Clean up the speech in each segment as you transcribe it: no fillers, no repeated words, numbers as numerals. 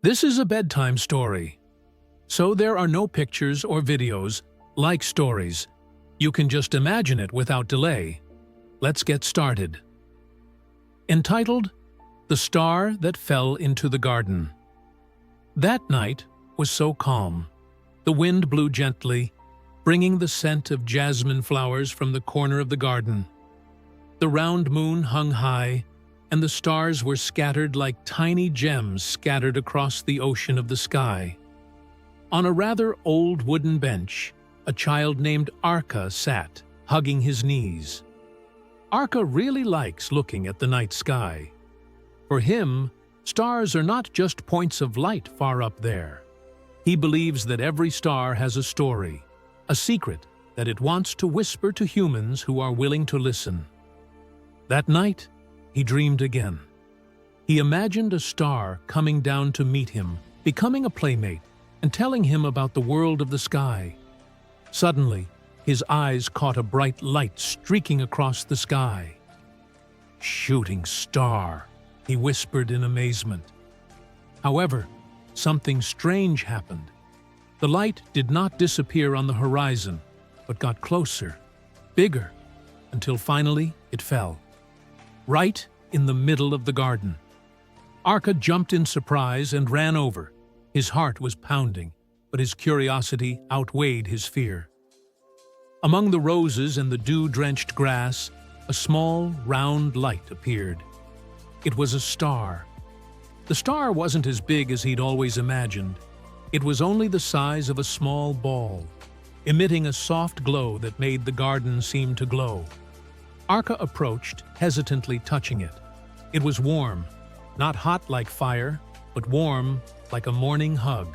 This is a bedtime story, so there are no pictures or videos like stories. You can just imagine it without delay. Let's get started. Entitled, The Star That Fell into the Garden. That night was so calm. The wind blew gently, bringing the scent of jasmine flowers from the corner of the garden. The round moon hung high, and the stars were scattered like tiny gems scattered across the ocean of the sky. On a rather old wooden bench, a child named Arka sat, hugging his knees. Arka really likes looking at the night sky. For him, stars are not just points of light far up there. He believes that every star has a story, a secret that it wants to whisper to humans who are willing to listen. That night, he dreamed again. He imagined a star coming down to meet him, becoming a playmate, and telling him about the world of the sky. Suddenly, his eyes caught a bright light streaking across the sky. "Shooting star," he whispered in amazement. However, something strange happened. The light did not disappear on the horizon, but got closer, bigger, until finally it fell. Right in the middle of the garden. Arka jumped in surprise and ran over. His heart was pounding, but his curiosity outweighed his fear. Among the roses and the dew-drenched grass, a small, round light appeared. It was a star. The star wasn't as big as he'd always imagined. It was only the size of a small ball, emitting a soft glow that made the garden seem to glow. Arka approached, hesitantly touching it. It was warm, not hot like fire, but warm like a morning hug.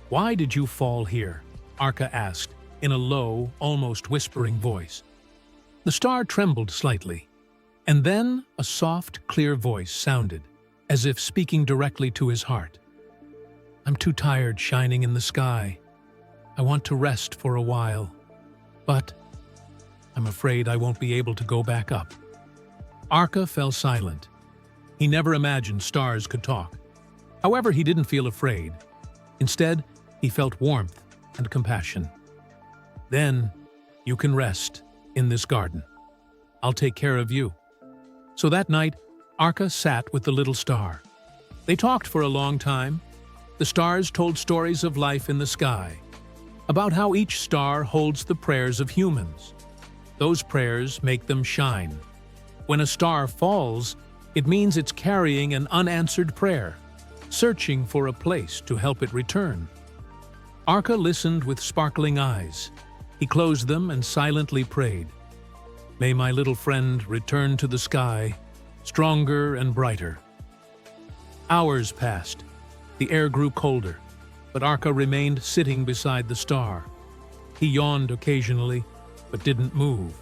"Why did you fall here?" Arka asked, in a low, almost whispering voice. The star trembled slightly, and then a soft, clear voice sounded, as if speaking directly to his heart. "I'm too tired shining in the sky. I want to rest for a while, but I'm afraid I won't be able to go back up." Arka fell silent. He never imagined stars could talk. However, he didn't feel afraid. Instead, he felt warmth and compassion. "Then, you can rest in this garden. I'll take care of you." So that night, Arka sat with the little star. They talked for a long time. The stars told stories of life in the sky, about how each star holds the prayers of humans. Those prayers make them shine. When a star falls, it means it's carrying an unanswered prayer, searching for a place to help it return. Arka listened with sparkling eyes. He closed them and silently prayed, "May my little friend return to the sky, stronger and brighter." Hours passed. The air grew colder, but Arka remained sitting beside the star. He yawned occasionally, but didn't move.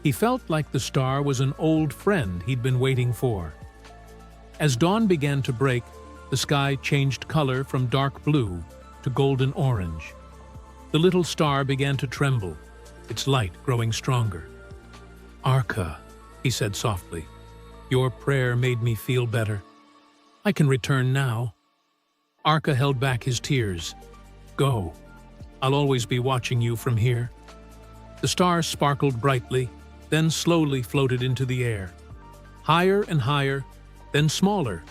He felt like the star was an old friend he'd been waiting for. As dawn began to break, the sky changed color from dark blue to golden orange. The little star began to tremble, its light growing stronger. "Arka," he said softly, "your prayer made me feel better. I can return now." Arka held back his tears. "Go. I'll always be watching you from here." The star sparkled brightly, then slowly floated into the air. Higher and higher, then smaller,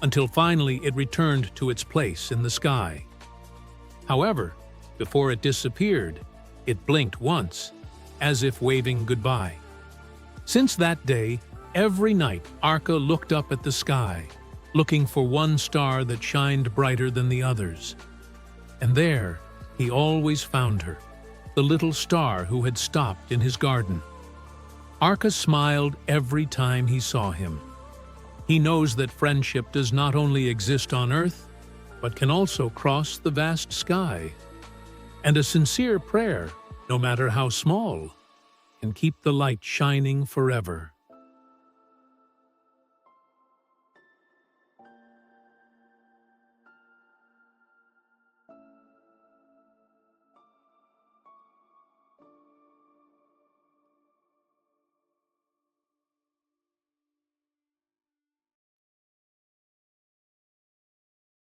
until finally it returned to its place in the sky. However, before it disappeared, it blinked once, as if waving goodbye. Since that day, every night Arka looked up at the sky, looking for one star that shined brighter than the others. And there, he always found her, the little star who had stopped in his garden. Arka smiled every time he saw him. He knows that friendship does not only exist on Earth, but can also cross the vast sky. And a sincere prayer, no matter how small, can keep the light shining forever.